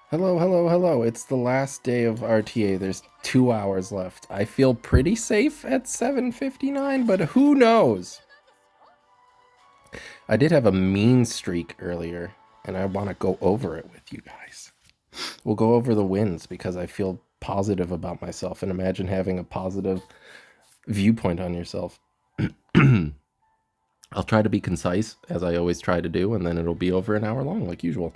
Hello, hello, hello. It's the last day of RTA. There's 2 hours left. I feel pretty safe at 7:59, but who knows? I did have a mean streak earlier, and I want to go over it with you guys. We'll go over the wins because I feel positive about myself, and imagine having a positive viewpoint on yourself. I'll try to be concise, as I always try to do, and then it'll be over an hour long, like usual.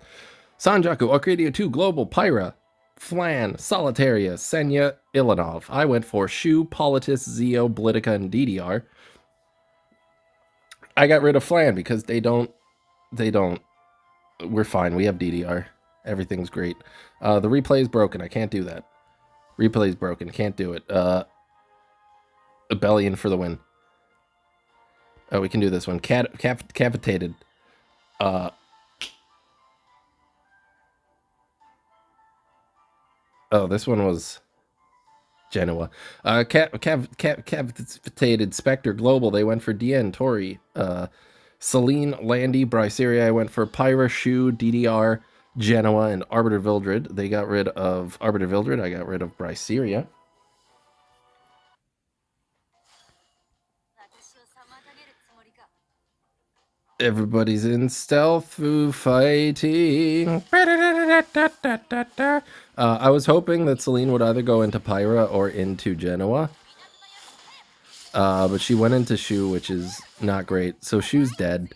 Sanjaku, Arcadia 2, Global, Pyra, Flan, Solitaria, Senya, Ilanov. I went for Shu, Politis, Zeo, Blitica, and DDR. I got rid of Flan because they don't. We're fine. We have DDR. Everything's great. The replay is broken. I can't do that. Replay is broken. Can't do it. Abellion for the win. Oh, we can do this one. Cavitated. Oh, this one was Genoa. Cavitated Spectre Global. They went for DN Tori. Celine, Landy, Bryceria. I went for Pyra, Shu, DDR, Genoa, and Arbiter Vildred. They got rid of Arbiter Vildred. I got rid of Bryceria. Everybody's in stealth fighting. I was hoping that Celine would either go into Pyra or into Genoa. But she went into Shu, which is not great. So Shu's dead.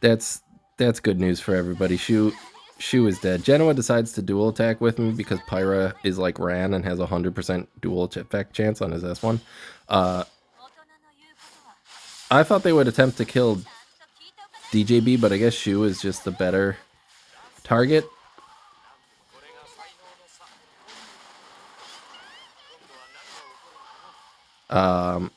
That's good news for everybody. Shu is dead. Genoa decides to dual attack with me because Pyra is like Ran and has a 100% dual effect chance on his S1. I thought they would attempt to kill DJB, but I guess Shu is just the better target. Oh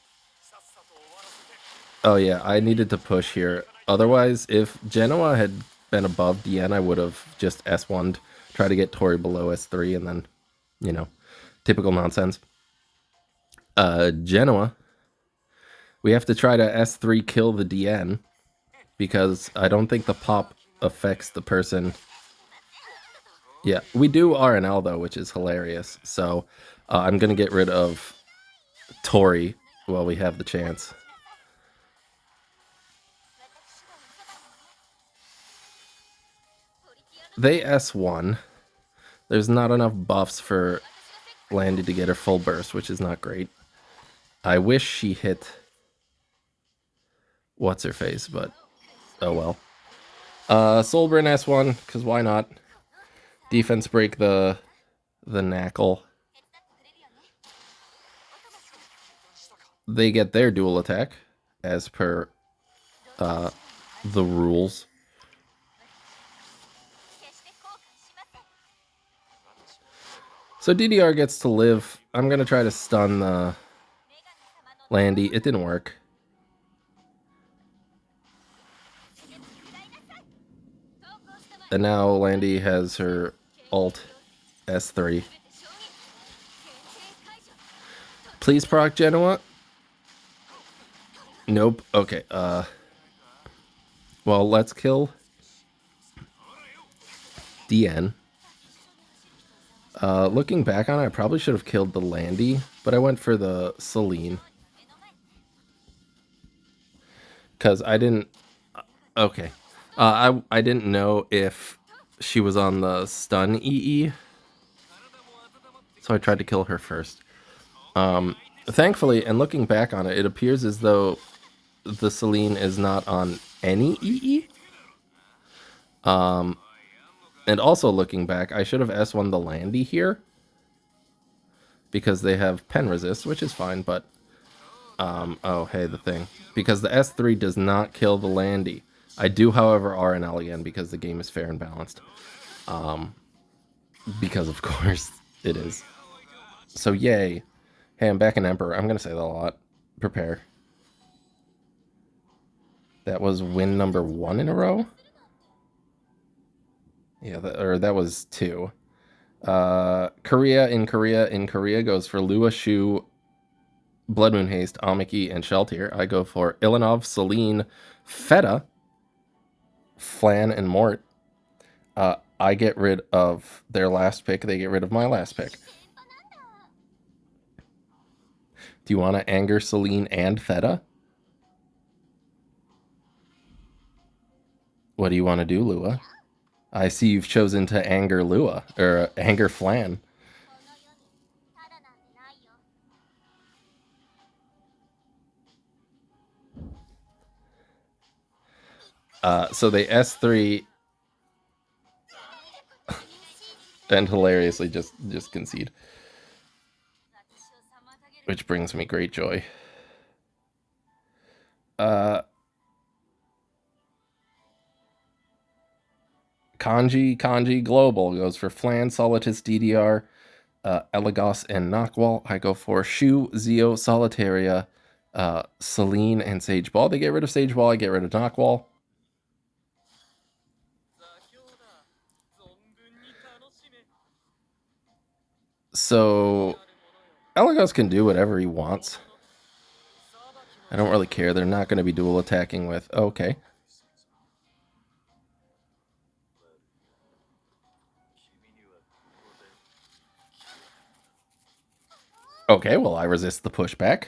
yeah, I needed to push here. Otherwise, if Genoa had been above DN, I would have just S1'd, try to get Tori below S3, and then, you know, typical nonsense. Genoa, we have to try to S3 kill the DN, because I don't think the pop affects the person. Yeah, we do RNL though, which is hilarious. So I'm going to get rid of Tori while we have the chance. They S1. There's not enough buffs for Landy to get her full burst, which is not great. I wish she hit what's-her-face, but oh well. Solbrin S1, because why not? Defense break the Knackle. They get their dual attack, as per the rules. So DDR gets to live. I'm going to try to stun the Landy. It didn't work. And now Landy has her ult S3. Please proc Genoa. Nope. Okay. Well, let's kill DN. Looking back on it, I probably should have killed the Landy, but I went for the Celine. Because I didn't... Okay. I didn't know if she was on the stun EE. So I tried to kill her first. Thankfully, and looking back on it, it appears as though the Celine is not on any EE. And also looking back, I should have S1 the Landy here. Because they have pen resist, which is fine, but... oh, hey, the thing. Because the S3 does not kill the Landy. I do, however, RNL again because the game is fair and balanced. Because, of course, it is. So, yay. Hey, I'm back in Emperor. I'm going to say that a lot. Prepare. That was win number 1 in a row? Yeah, that was 2. Korea goes for Lua, Shu, Blood Moon Haste, Amiki, and Sheltier. I go for Ilanov, Celine, Feta, Flan, and Mort. I get rid of their last pick, they get rid of my last pick. Do you want to anger Celine and Theta? What do you want to do, Lua? I see you've chosen to anger Lua, or anger Flan. So they S3 and hilariously just concede. Which brings me great joy. Kanji Global goes for Flan, Solitus, DDR, Elagos, and Knockwall. I go for Shu, Zio, Solitaria, Celine, and Sage Ball. They get rid of Sage Ball, I get rid of Knockwall. So Elagos can do whatever he wants. I don't really care. They're not going to be dual attacking with... Okay. Okay, well, I resist the pushback.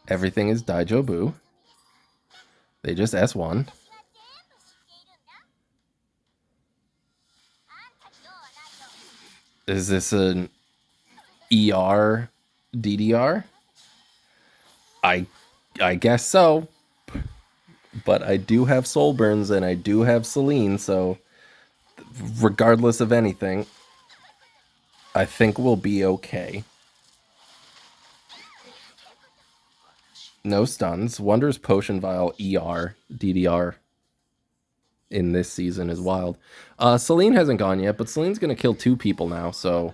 Everything is Daijobu. They just S1. Is this an ER DDR? I guess so. But I do have Soul Burns and I do have Celine, so regardless of anything, I think we'll be okay. No stuns. Wonders Potion Vial ER DDR in this season is wild. Celine hasn't gone yet, but Celine's going to kill 2 people now, so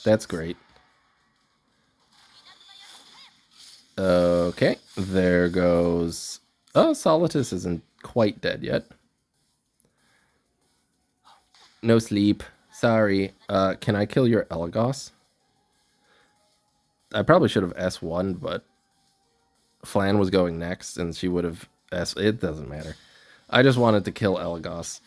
that's great. Okay, there goes... Oh, Solitus isn't quite dead yet. No sleep. Sorry. Can I kill your Elagos? I probably should have S1, but Flan was going next, and she would have S... It doesn't matter. I just wanted to kill Elagos.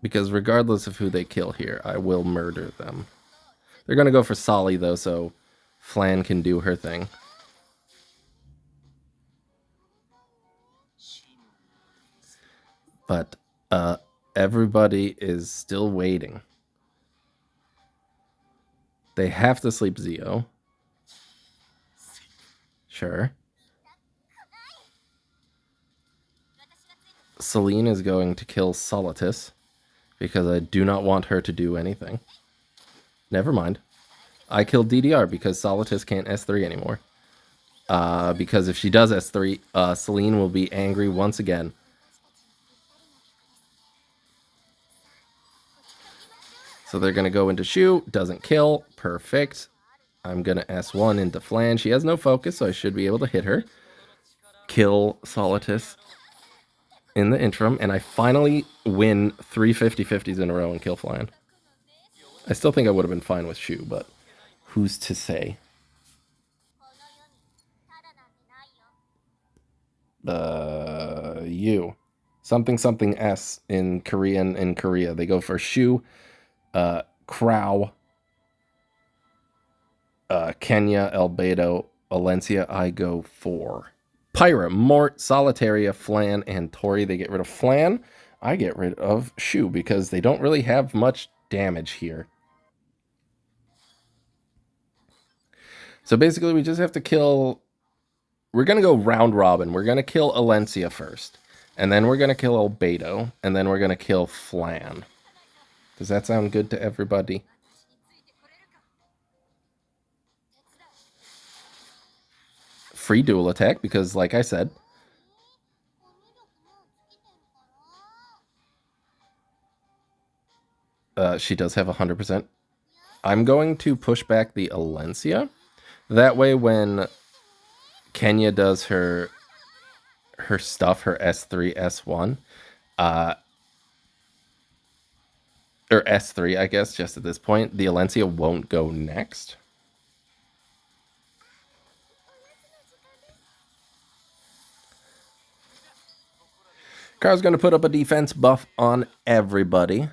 Because regardless of who they kill here, I will murder them. They're going to go for Solly, though, so Flan can do her thing. But everybody is still waiting. They have to sleep Zio. Sure. Celine is going to kill Solitus because I do not want her to do anything. Never mind. I killed DDR because Solitus can't S3 anymore. Because if she does S3, Celine will be angry once again. So they're going to go into Shu. Doesn't kill. Perfect. I'm going to S1 into Flan. She has no focus, so I should be able to hit her. Kill Solitus in the interim. And I finally win 3 50-50s in a row and kill Flan. I still think I would have been fine with Shu, but who's to say? You. Something S in Korean in Korea. They go for Shu, Crow, Kenya, Albedo, Valencia. I go for Pyra, Mort, Solitaria, Flan, and Tori. They get rid of Flan. I get rid of Shu because they don't really have much damage here. So basically, we just have to kill... We're going to go round robin. We're going to kill Valencia first. And then we're going to kill Albedo. And then we're going to kill Flan. Does that sound good to everybody? Free dual attack because, like I said... she does have 100%. I'm going to push back the Valencia. That way when Kenya does her stuff, her S3, S1, or S3, I guess, just at this point, the Valencia won't go next. Car's going to put up a defense buff on everybody.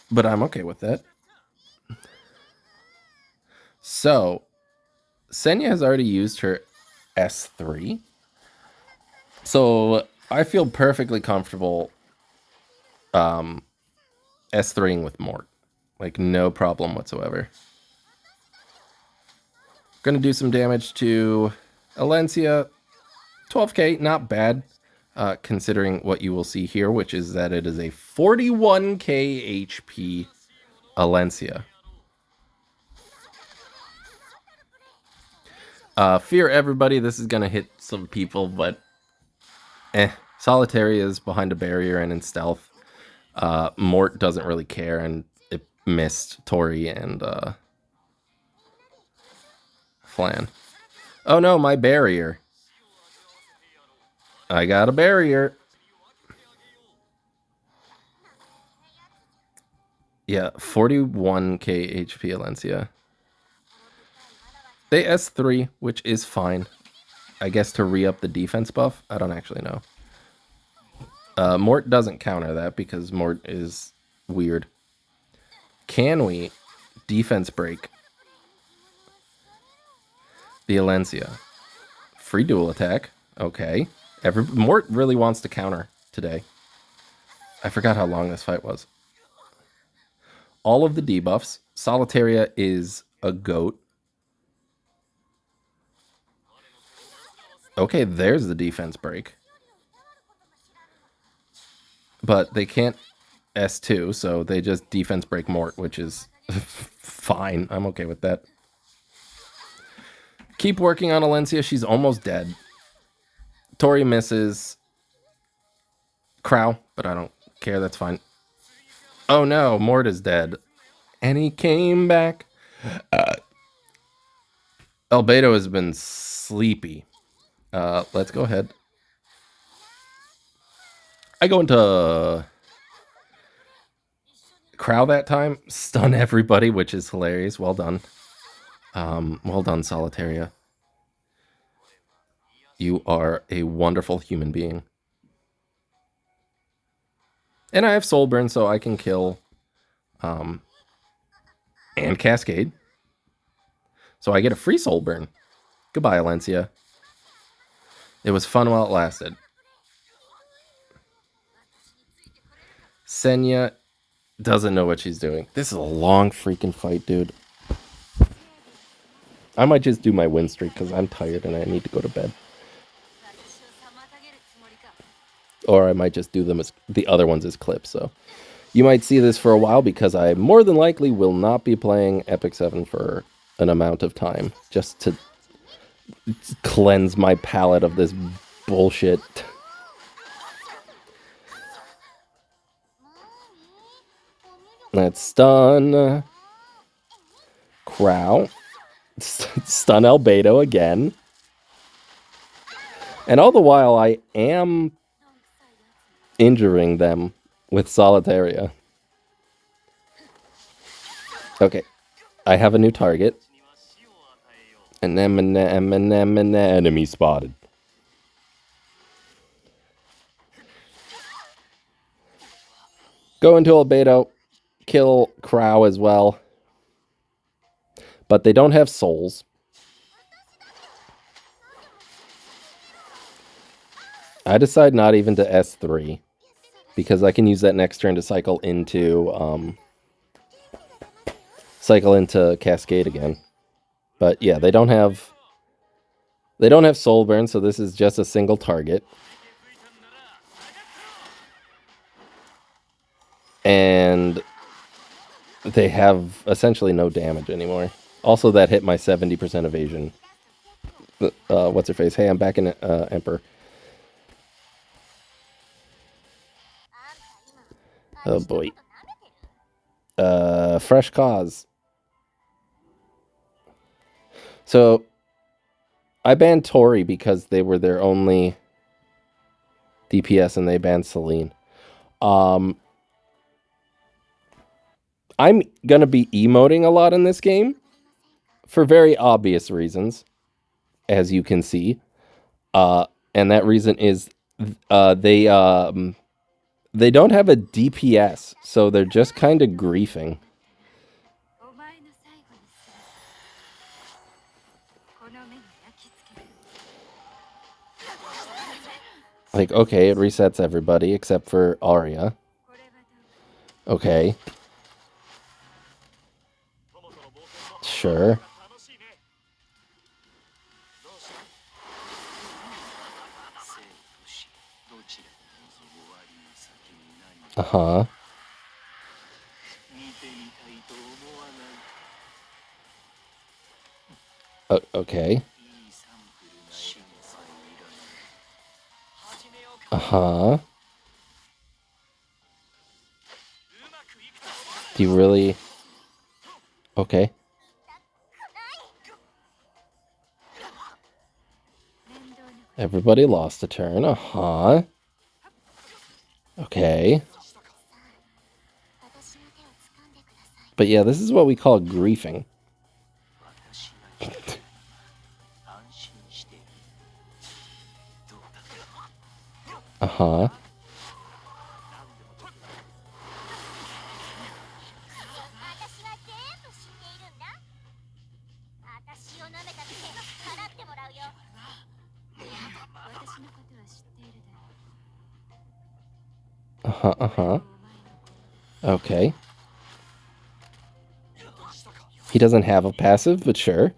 But I'm okay with that. So, Senya has already used her S3. So, I feel perfectly comfortable S3ing with Mort. Like, no problem whatsoever. Gonna do some damage to Alencia. 12k, not bad, considering what you will see here, which is that it is a 41k HP Alencia. Fear everybody, this is gonna hit some people, but Solitaria is behind a barrier and in stealth. Mort doesn't really care, and it missed Tori and Flan. Oh no, my barrier. I got a barrier. Yeah, 41k HP Alencia. They S3, which is fine. I guess to re-up the defense buff. I don't actually know. Mort doesn't counter that because Mort is weird. Can we defense break the Alencia? Free dual attack. Okay. Mort really wants to counter today. I forgot how long this fight was. All of the debuffs. Solitaria is a goat. Okay, there's the defense break. But they can't S2, so they just defense break Mort, which is fine. I'm okay with that. Keep working on Alencia. She's almost dead. Tori misses. Crow, but I don't care. That's fine. Oh no, Mort is dead. And he came back. Albedo has been sleepy. Let's go ahead. I go into Crow that time. Stun everybody, which is hilarious. Well done. Well done, Solitaria. You are a wonderful human being. And I have Soul Burn, so I can kill and Cascade. So I get a free Soul Burn. Goodbye, Alencia. It was fun while it lasted. Senya doesn't know what she's doing. This is a long freaking fight, dude. I might just do my win streak because I'm tired and I need to go to bed. Or I might just do them as the other ones as clips. So you might see this for a while because I more than likely will not be playing EpicSeven for an amount of time just to cleanse my palate of this bullshit. Let's stun Crow. Stun Albedo again. And all the while I am injuring them with Solitaria. Okay. I have a new target. An enemy spotted. Go into Albedo. Kill Crow as well. But they don't have souls. I decide not even to S3. Because I can use that next turn to cycle into Cascade again. But yeah, they don't have Soul Burn, so this is just a single target. And they have essentially no damage anymore. Also, that hit my 70% evasion. What's her face? Hey, I'm back in Emperor. Oh boy. Fresh cause. So I banned Tori because they were their only DPS and they banned Celine. I'm gonna be emoting a lot in this game for very obvious reasons, as you can see. And that reason is they don't have a DPS, so they're just kind of griefing. Like, okay, it resets everybody except for Arya. Okay. Sure. Uh-huh. Okay. Uh-huh. Do you really... Okay. Everybody lost a turn. Uh-huh. Okay. But yeah, this is what we call griefing. Uh-huh. Uh-huh, uh-huh. Okay. He doesn't have a passive, but sure.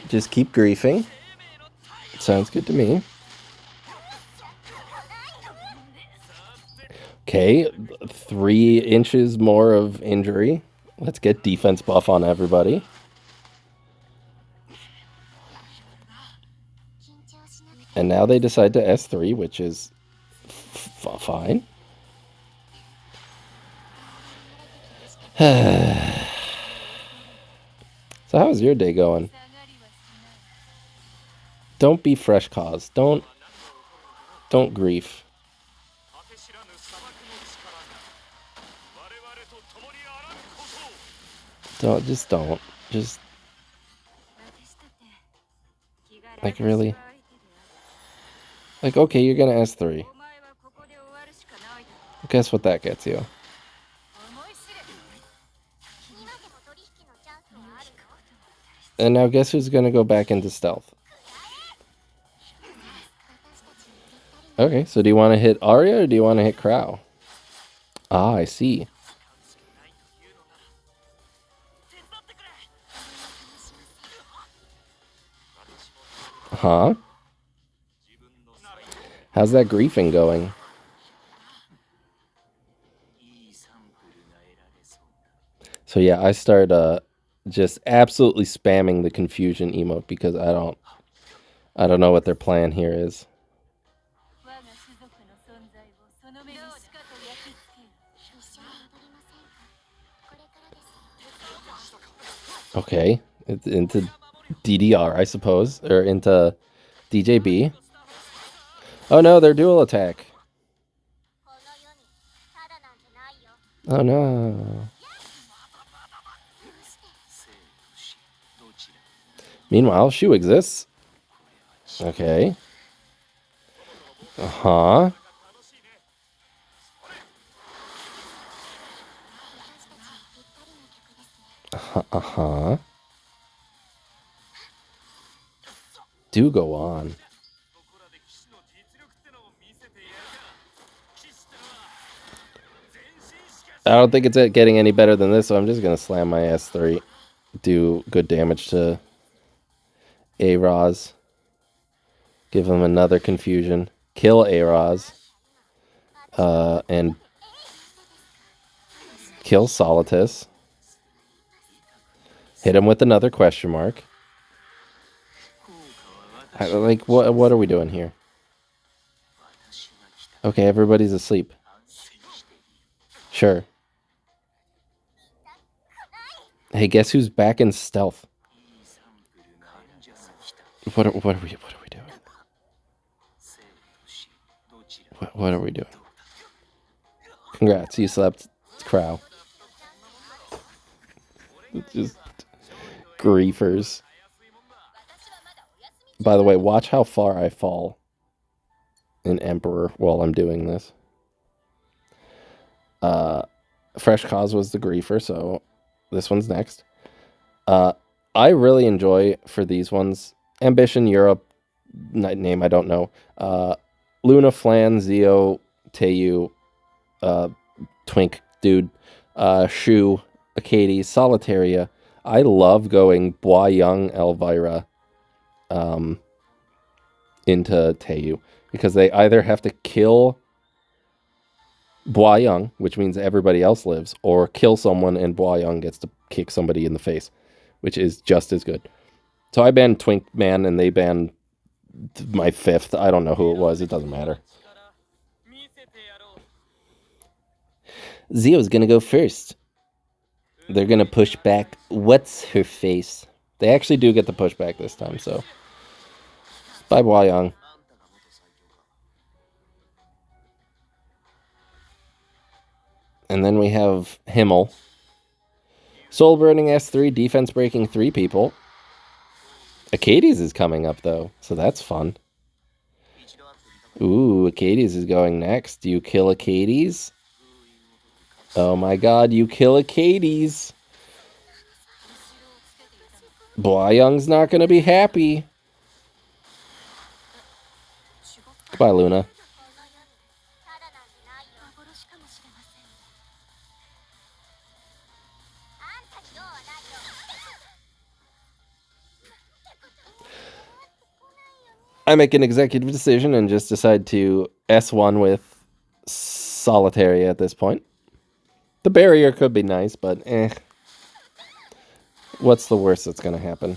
Just keep griefing. Sounds good to me. Okay, 3 inches more of injury. Let's get defense buff on everybody. And now they decide to S3, which is fine. So how's your day going? Don't be fresh cause. Don't grief. Don't. Just like really. Like, okay, you're gonna S3. Guess what that gets you? And now guess who's gonna go back into stealth? Okay, so do you want to hit Arya or do you want to hit Crow? Ah, I see. Huh? How's that griefing going? So yeah, I start just absolutely spamming the confusion emote because I don't know what their plan here is. Okay, it's into DDR, I suppose, or into DJB. Oh no, they're dual attack. Oh no. Meanwhile, Shu exists. Okay. Uh-huh. Uh-huh. Do go on. I don't think it's getting any better than this, so I'm just gonna slam my S3. Do good damage to A-Roz. Give him another confusion. Kill A-Roz. And kill Solitus. Hit him with another question mark. Like, what are we doing here? Okay, everybody's asleep. Sure. Hey, guess who's back in stealth? What are we doing? What are we doing? Congrats, you slept, Crow. Just griefers. By the way, watch how far I fall in Emperor while I'm doing this. Fresh Cause was the griefer, so this one's next. I really enjoy for these ones Ambition Europe, name I don't know. Luna, Flan, Zio, Teiyu, Twink Dude, Shu, Akadi, Solitaria. I love going Bua Young, Elvira into Teiyu because they either have to kill Bua Young, which means everybody else lives, or kill someone and Bua Young gets to kick somebody in the face, which is just as good. So I banned Twink Man and they banned my fifth. I don't know who it was. It doesn't matter. Zio's gonna go first. They're gonna push back. What's her face? They actually do get the pushback this time, so. Bye, Boyang. And then we have Himmel. Soul Burning S3, defense breaking 3 people. Acades is coming up, though, so that's fun. Ooh, Acades is going next. Do you kill Acades? Oh my god, you kill Acades. Boyang's not gonna be happy. Goodbye, Luna. I make an executive decision and just decide to S1 with Solitaria at this point. The barrier could be nice, but eh. What's the worst that's going to happen?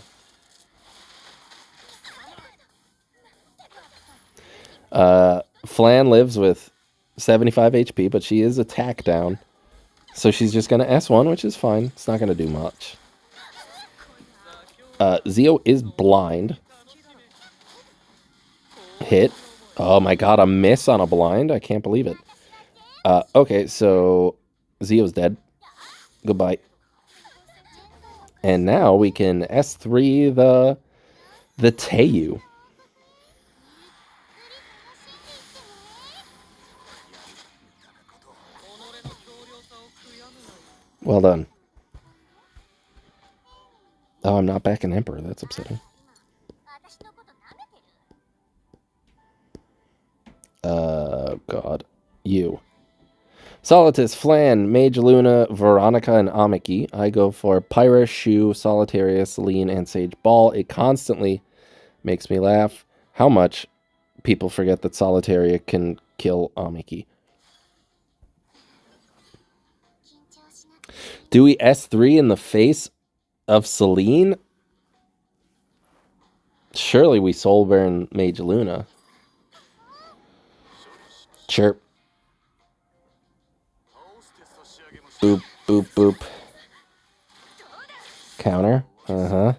Flan lives with 75 HP, but she is attack down. So she's just going to S1, which is fine. It's not going to do much. Zio is blind. Hit. Oh my god, a miss on a blind? I can't believe it. Okay, so Zio's dead. Goodbye. And now we can S3 the Teiyu. Well done. Oh, I'm not back in Emperor. That's upsetting. God. You. Solitus, Flan, Mage Luna, Veronica, and Amiki. I go for Pyra, Shu, Solitaria, Celine, and Sage Ball. It constantly makes me laugh how much people forget that Solitaria can kill Amiki. Do we S3 in the face of Celine? Surely we soul burn Mage Luna. Chirp. Boop, boop, boop. Counter. Uh-huh.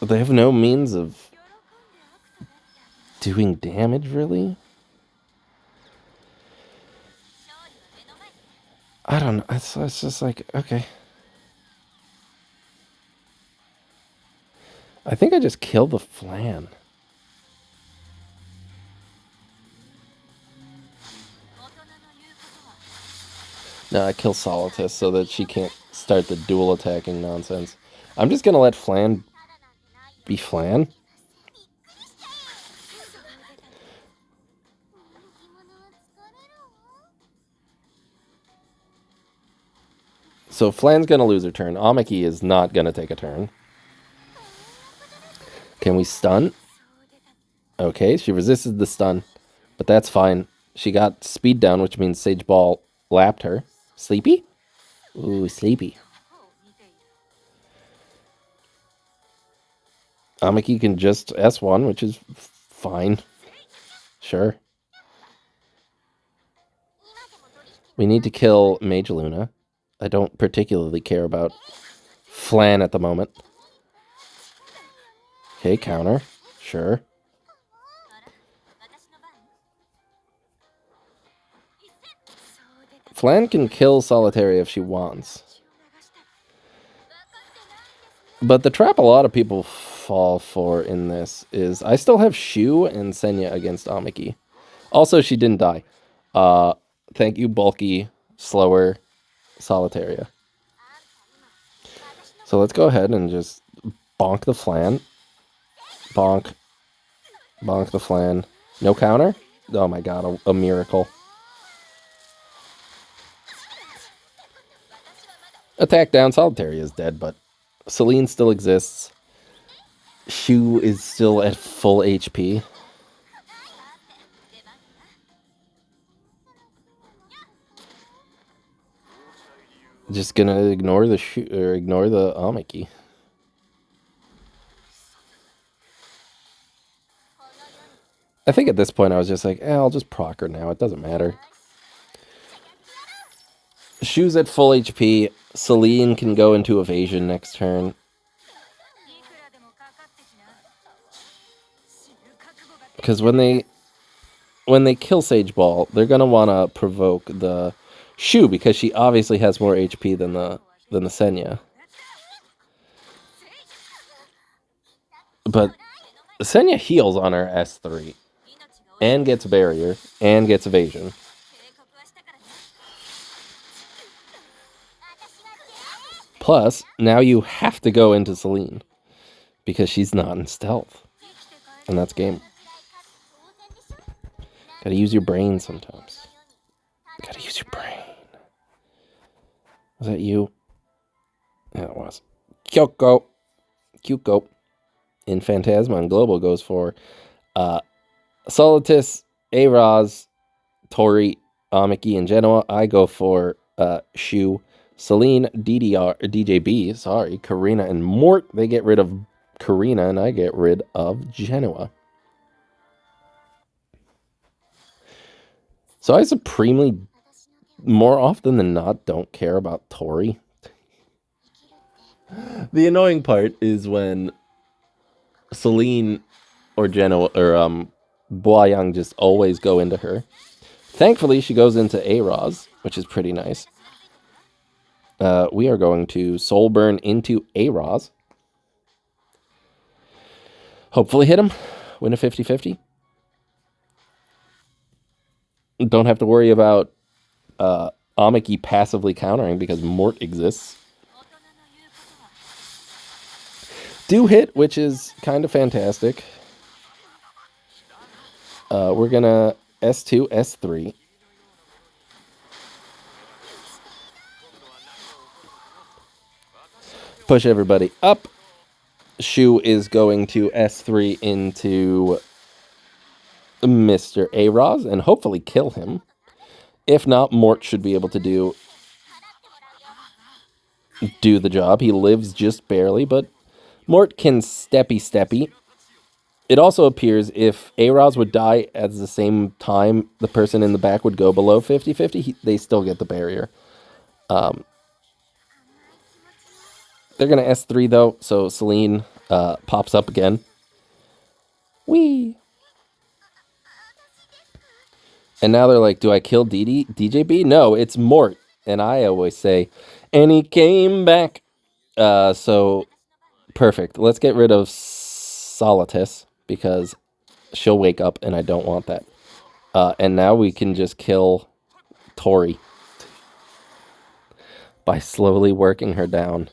They have no means of doing damage, really? I don't know. It's just like, okay. I think I just killed the Flan. No, I kill Solitus so that she can't start the dual attacking nonsense. I'm just gonna let Flan be Flan. So Flan's gonna lose her turn. Amiki is not gonna take a turn. Can we stun? Okay, she resisted the stun, but that's fine. She got speed down, which means Sage Ball lapped her. Sleepy? Ooh, sleepy. Amiki can just S1, which is fine. Sure. We need to kill Mage Luna. I don't particularly care about Flan at the moment. Okay, counter. Sure. Flan can kill Solitaria if she wants. But the trap a lot of people fall for in this is I still have Shu and Senya against Amiki. Also, she didn't die. Thank you, bulky, slower Solitaria. So let's go ahead and just bonk the flan. Bonk. Bonk the flan. No counter? Oh my god, a miracle. Attack down. Solitaria is dead, but Celine still exists. Shu is still at full HP. Just gonna ignore the Shu or ignore the Amiki. I think at this point I was just like, I'll just proc her now. It doesn't matter. Shu's at full HP. Celine can go into evasion next turn. Because when they kill Sage Ball, they're gonna want to provoke the Shu because she obviously has more HP than the Senya. But Senya heals on her S3 and gets barrier and gets evasion. Plus, now you have to go into Celine because she's not in stealth. And that's game. Gotta use your brain sometimes. Gotta use your brain. Was that you? Yeah, it was. Kyoko. In Phantasma and Global goes for Solitus, Araz, Tori, Amiki, and Genoa. I go for Shu, Celine, DJB, sorry, Karina, and Mort. They get rid of Karina, and I get rid of Genoa. So I supremely, more often than not, don't care about Tori. The annoying part is when Celine or Genoa or Boyang just always go into her. Thankfully, she goes into Araz, which is pretty nice. We are going to Soul Burn into Araz. Hopefully hit him. Win a 50-50. Don't have to worry about Amiki passively countering because Mort exists. Do hit, which is kind of fantastic. We're going to S2, S3. Push everybody up. Shu is going to S3 into Mr. Araz and hopefully kill him. If not, Mort should be able to do the job. He lives just barely, but Mort can steppy. It also appears if Araz would die at the same time the person in the back would go below 50-50, they still get the barrier. They're going to S3 though, so Celine pops up again. Whee! And now they're like, do I kill DJB? No, it's Mort. And I always say, and he came back. So, perfect. Let's get rid of Solitus because she'll wake up and I don't want that. And now we can just kill Tori by slowly working her down.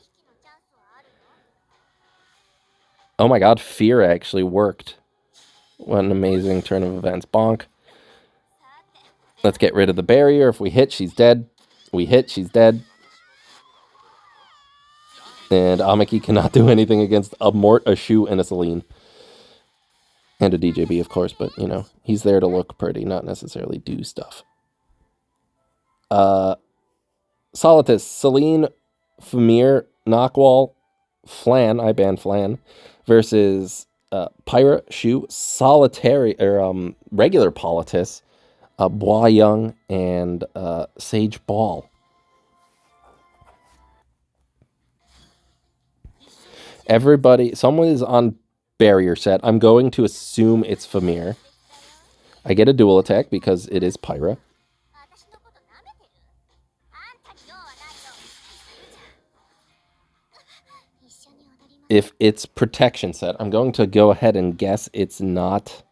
Oh my god, Fear actually worked. What an amazing turn of events. Bonk. Let's get rid of the barrier. If we hit, she's dead. We hit, she's dead. And Amiki cannot do anything against a Mort, a Shu, and a Celine. And a DJB, of course, but, you know, he's there to look pretty, not necessarily do stuff. Solitus, Celine, Famir, Knockwall, Flan, I banned Flan, versus Pyra, Shu, Solitary, or regular Politis, Bois Young, and Sage Ball. Everybody, someone is on barrier set. I'm going to assume it's Famir. I get a dual attack because it is Pyra. if it's protection set, I'm going to go ahead and guess it's not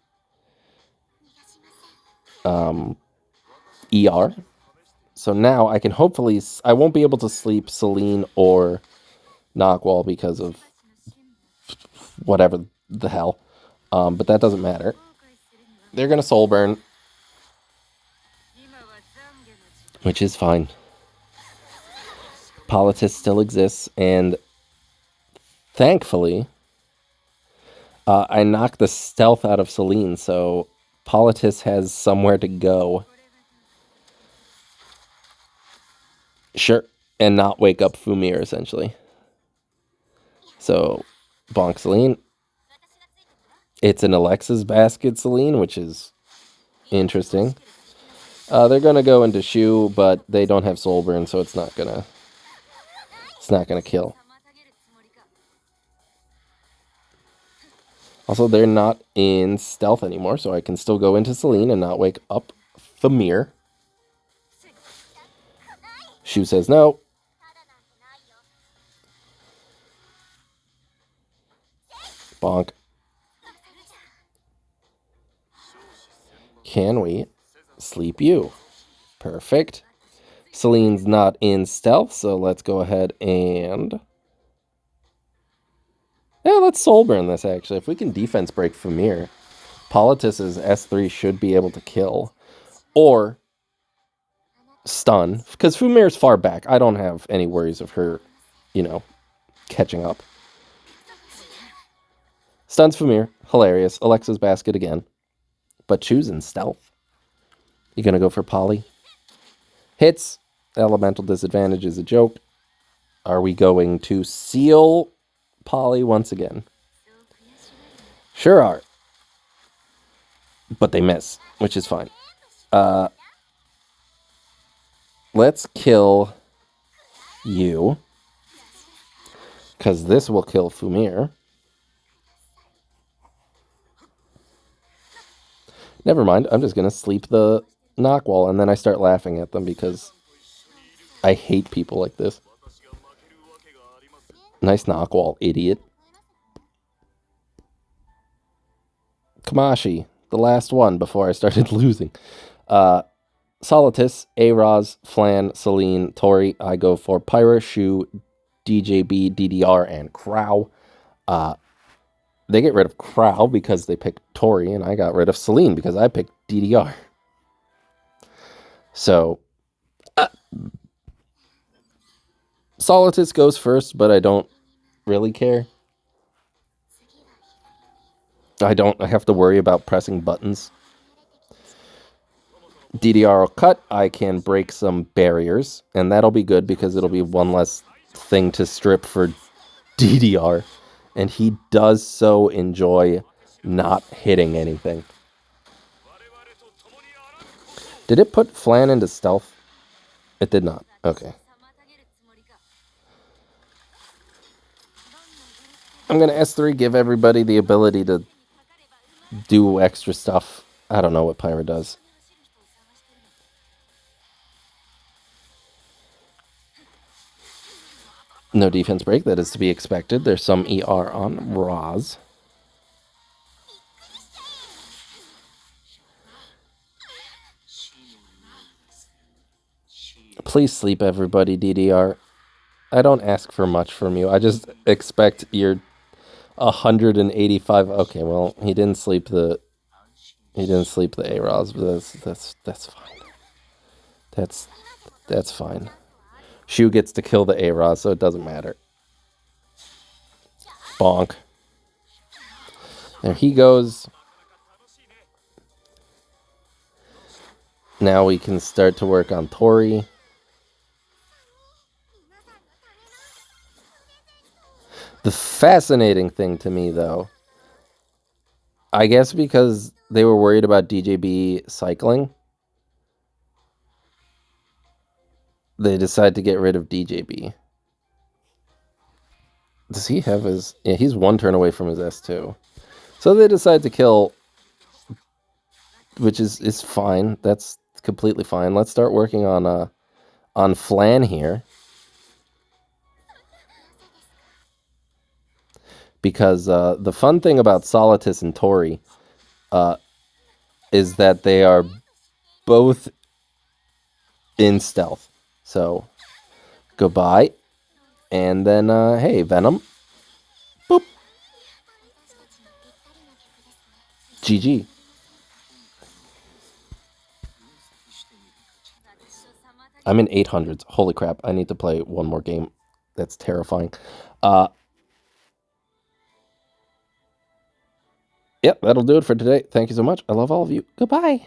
ER. So now I can hopefully... I won't be able to sleep Celine or Knockwall because of whatever the hell. But that doesn't matter. They're going to soul burn, which is fine. Politis still exists, and thankfully, I knocked the stealth out of Celine, so Politis has somewhere to go. Sure, and not wake up Fumir, essentially. So, bonk Celine. It's an Alexa's basket Celine, which is interesting. They're gonna go into Shu, but they don't have soul burn, so it's not gonna kill. Also, they're not in stealth anymore, so I can still go into Celine and not wake up Famir. Shu says no. Bonk. Can we sleep you? Perfect. Celine's not in stealth, so let's go ahead and... yeah, let's soul burn this, actually. If we can defense break Famir, Politis's S3 should be able to kill. Or stun, because Fumir's far back. I don't have any worries of her, you know, catching up. Stuns Famir. Hilarious. Alexa's basket again. But choosing stealth. You gonna go for Poly? Hits. Elemental disadvantage is a joke. Are we going to seal Poly once again? Sure are. But they miss, which is fine. Let's kill you. Because this will kill Fumir. Never mind, I'm just going to sleep the Knockwall, and then I start laughing at them because I hate people like this. Nice Knockwall, idiot. Kamashi, the last one before I started losing. Solitus, Araz, Flan, Celine, Tori. I go for Pyra, Shu, DJB, DDR, and Crow. They get rid of Crow because they picked Tori, and I got rid of Celine because I picked DDR. So, Solitus goes first, but I don't really care. I have to worry about pressing buttons. DDR will cut. I can break some barriers, and that'll be good because it'll be one less thing to strip for DDR. And he does so enjoy not hitting anything. Did it put Flan into stealth? It did not. Okay. I'm going to S3, give everybody the ability to do extra stuff. I don't know what Pyra does. No defense break, that is to be expected. There's some ER on Roz. Please sleep, everybody, DDR. I don't ask for much from you. I just expect your 185. Okay, well, he didn't sleep the A-Roz, but that's fine. That's fine. Shu gets to kill the A-Roz, so it doesn't matter. Bonk. There he goes. Now we can start to work on Tori. The fascinating thing to me, though, I guess because they were worried about DJB cycling, they decide to get rid of DJB. Does he have his... yeah, he's one turn away from his S2. So they decide to kill, which is fine. That's completely fine. Let's start working on Flan here. because the fun thing about Solitus and Tori is that they are both in stealth. So, goodbye. And then, hey, Venom. Boop. GG. I'm in 800s. Holy crap. I need to play one more game. That's terrifying. Yep, that'll do it for today. Thank you so much. I love all of you. Goodbye.